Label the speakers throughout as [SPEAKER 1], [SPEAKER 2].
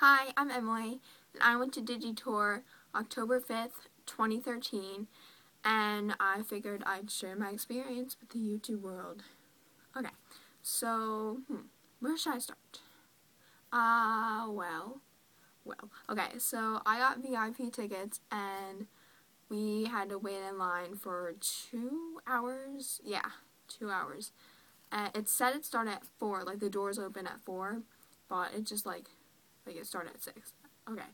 [SPEAKER 1] Hi, I'm Emily, and I went to Digi Tour October 5th, 2013, and I figured I'd share my experience with the YouTube world. Okay, so, where should I start? Okay, so I got VIP tickets, and we had to wait in line for 2 hours. Yeah, 2 hours. It said it started at 4, like the doors open at 4, but it just like it started at 6. Okay.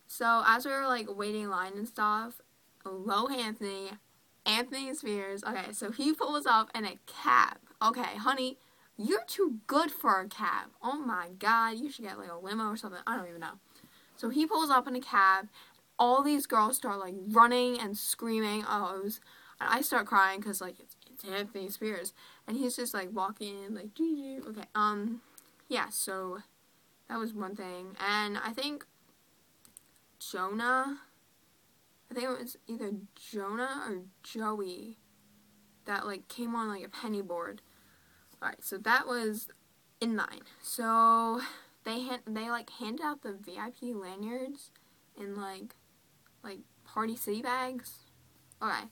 [SPEAKER 1] So as we were waiting in line and stuff, Anthony Spears, okay, so he pulls up in a cab. Okay, honey, you're too good for a cab. Oh my god, you should get a limo or something. I don't even know. So he pulls up in a cab. All these girls start running and screaming. And I start crying because it's Anthony Spears, and he's just walking in Gigi. Okay, yeah, so that was one thing. And I think it was either Jonah or Joey that came on a penny board. Alright, so that was in line. So they handed out the VIP lanyards in Party City bags. Okay.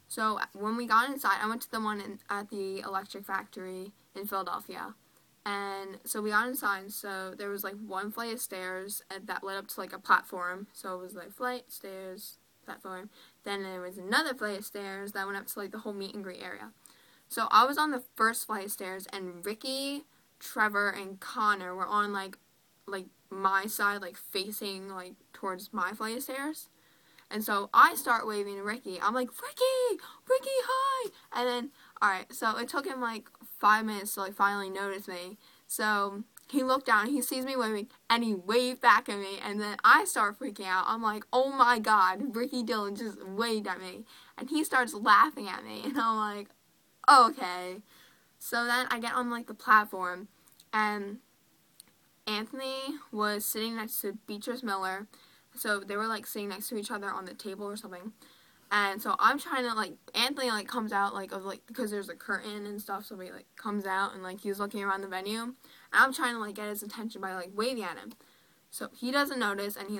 [SPEAKER 1] So when we got inside, I went to the one at the Electric Factory in Philadelphia. And so we got inside, so there was one flight of stairs that led up to a platform. So it was flight, stairs, platform. Then there was another flight of stairs that went up to the whole meet and greet area. So I was on the first flight of stairs, and Ricky, Trevor, and Connor were on my side, facing towards my flight of stairs. And so I start waving to Ricky. I'm like, Ricky, hi! And then, alright, so it took him 5 minutes to finally notice me. So he looked down, he sees me waving, and he waved back at me. And then I start freaking out. I'm like, oh my god, Ricky Dillon just waved at me. And he starts laughing at me. And I'm like, okay. So then I get on the platform, and Anthony was sitting next to Beatrice Miller. So they were sitting next to each other on the table or something. And so I'm trying to Anthony comes out because there's a curtain and stuff, so he comes out and he's looking around the venue. And I'm trying to get his attention by waving at him. So he doesn't notice, and he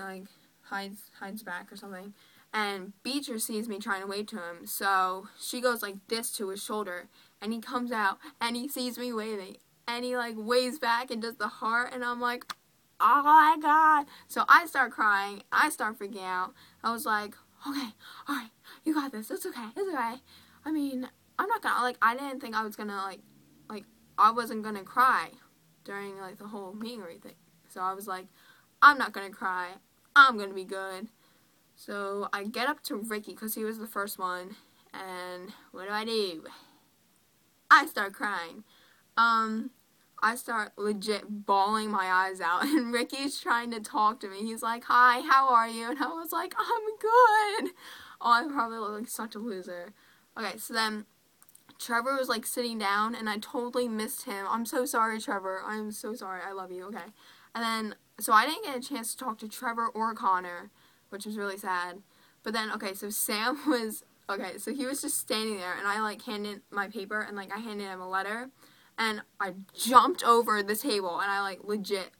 [SPEAKER 1] hides back or something. And Beatrice sees me trying to wave to him, so she goes this to his shoulder, and he comes out and he sees me waving, and he waves back and does the heart, and I'm like, oh my god. So I start crying. I start freaking out. I was like, okay, alright, you got this. It's okay. I mean, I'm not gonna, I didn't think I was gonna, I wasn't gonna cry during, the whole meet and greet thing. So I was like, I'm not gonna cry. I'm gonna be good. So I get up to Ricky, because he was the first one, and what do? I start crying. I start legit bawling my eyes out, and Ricky's trying to talk to me. He's like, hi, how are you? And I was like, I'm good. Oh, I probably look like such a loser. Okay, so then Trevor was sitting down, and I totally missed him. I'm so sorry, Trevor. I'm so sorry. I love you. Okay. And then, so I didn't get a chance to talk to Trevor or Connor, which was really sad. But then, okay, so Sam was, okay, so he was just standing there, and I handed my paper, and I handed him a letter. And I jumped over the table, and I legit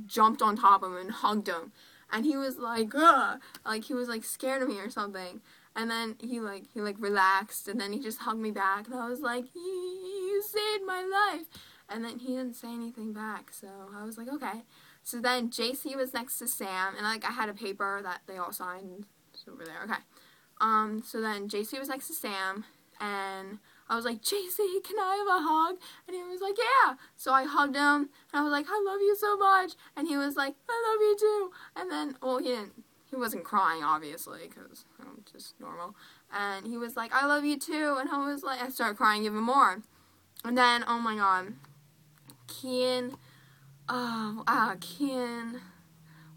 [SPEAKER 1] jumped on top of him and hugged him. And he was ugh! He was scared of me or something. And then he relaxed, and then he just hugged me back, and I was like, you saved my life. And then he didn't say anything back, so I was like, okay. So then JC was next to Sam, and I had a paper that they all signed. It's over there. Okay. So then JC was next to Sam, and I was like, JC, can I have a hug? And he was like, yeah. So I hugged him, and I was like, I love you so much. And he was like, I love you too. And then, well, he wasn't crying, obviously, because I'm just normal. And he was like, I love you too. And I was like, I started crying even more. And then, oh my god, Kian,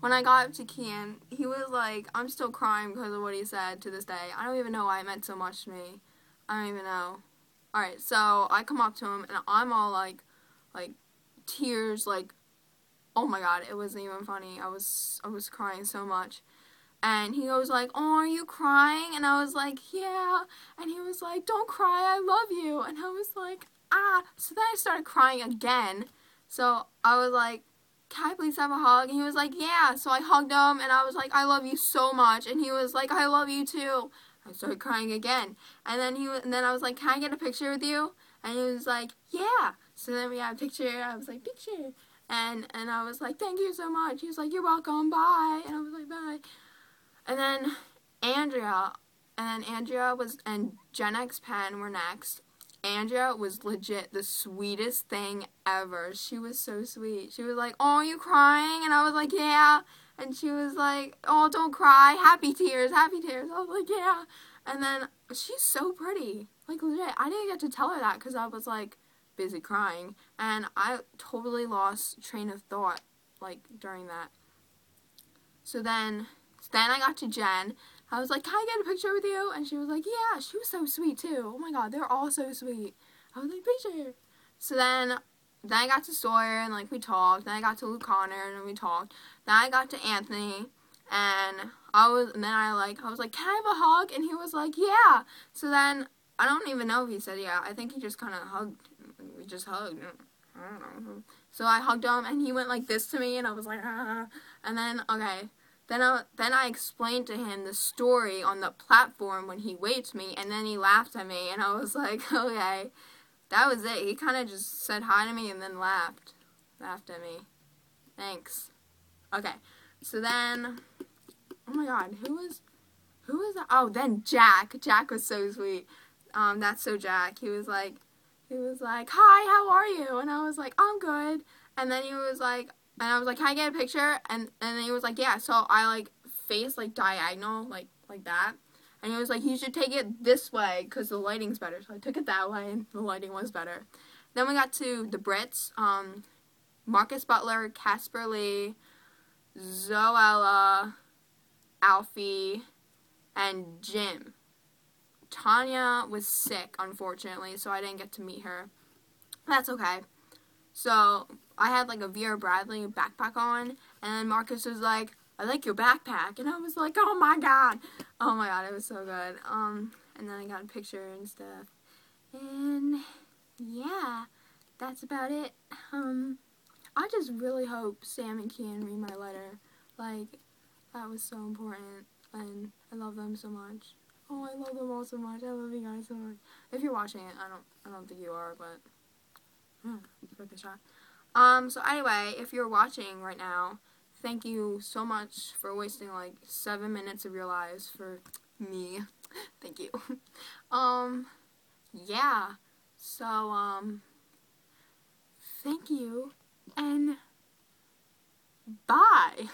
[SPEAKER 1] when I got up to Kian, he was like, I'm still crying because of what he said to this day. I don't even know why it meant so much to me. I don't even know. Alright, so I come up to him, and I'm all tears, oh my god, it wasn't even funny. I was crying so much. And he goes oh, are you crying? And I was like, yeah. And he was like, don't cry, I love you. And I was like, ah. So then I started crying again. So I was like, can I please have a hug? And he was like, yeah. So I hugged him, and I was like, I love you so much. And he was like, I love you too. I started crying again. And then I was like, can I get a picture with you? And he was like, yeah. So then we had a picture. I was like, picture. And I was like, thank you so much. He was like, you're welcome. Bye. And I was like, bye. And then Andrea and jennxpenn were next. Andrea was legit the sweetest thing ever. She was so sweet. She was like, oh, are you crying? And I was like, yeah. And she was like, oh, don't cry. Happy tears, happy tears. I was like, yeah. And then she's so pretty. Like, legit. I didn't get to tell her that because I was, like, busy crying. And I totally lost train of thought, like, during that. So then I got to Jen. I was like, can I get a picture with you? And she was like, yeah. She was so sweet, too. Oh, my God. They're all so sweet. I was like, picture. So then I got to Sawyer, and, like, we talked. Then I got to Luke Connor, and we talked. Then I got to Anthony, and I was like, can I have a hug? And he was like, yeah. So then, I don't even know if he said yeah. I think he just kind of hugged. We just hugged. I don't know. So I hugged him, and he went like this to me, and I was like, ah. And then, okay. Then I explained to him the story on the platform when he waved me, and then he laughed at me, and I was like, okay. That was it. He kind of just said hi to me and then laughed at me. Thanks. Okay. So then, oh my God, who was that? Oh, then Jack. Jack was so sweet. That's so Jack. He was like, hi, how are you? And I was like, I'm good. And then he was like, and I was like, can I get a picture? And then he was like, yeah. So I, like, faced, like, diagonal, like that. And he was like, you should take it this way because the lighting's better. So I took it that way, and the lighting was better. Then we got to the Brits. Marcus Butler, Casper Lee, Zoella, Alfie, and Jim. Tanya was sick, unfortunately, so I didn't get to meet her. That's okay. So I had, like, a Vera Bradley backpack on, and then Marcus was like, I like your backpack. And I was like, oh my God. Oh my God, it was so good. And then I got a picture and stuff. And yeah, that's about it. I just really hope Sam and Kian read my letter. Like, that was so important. And I love them so much. Oh, I love them all so much. I love you guys so much. If you're watching it, I don't think you are, but it's worth a shot. So anyway, if you're watching right now, thank you so much for wasting like 7 minutes of your lives for me. Thank you. Yeah. So, thank you and bye.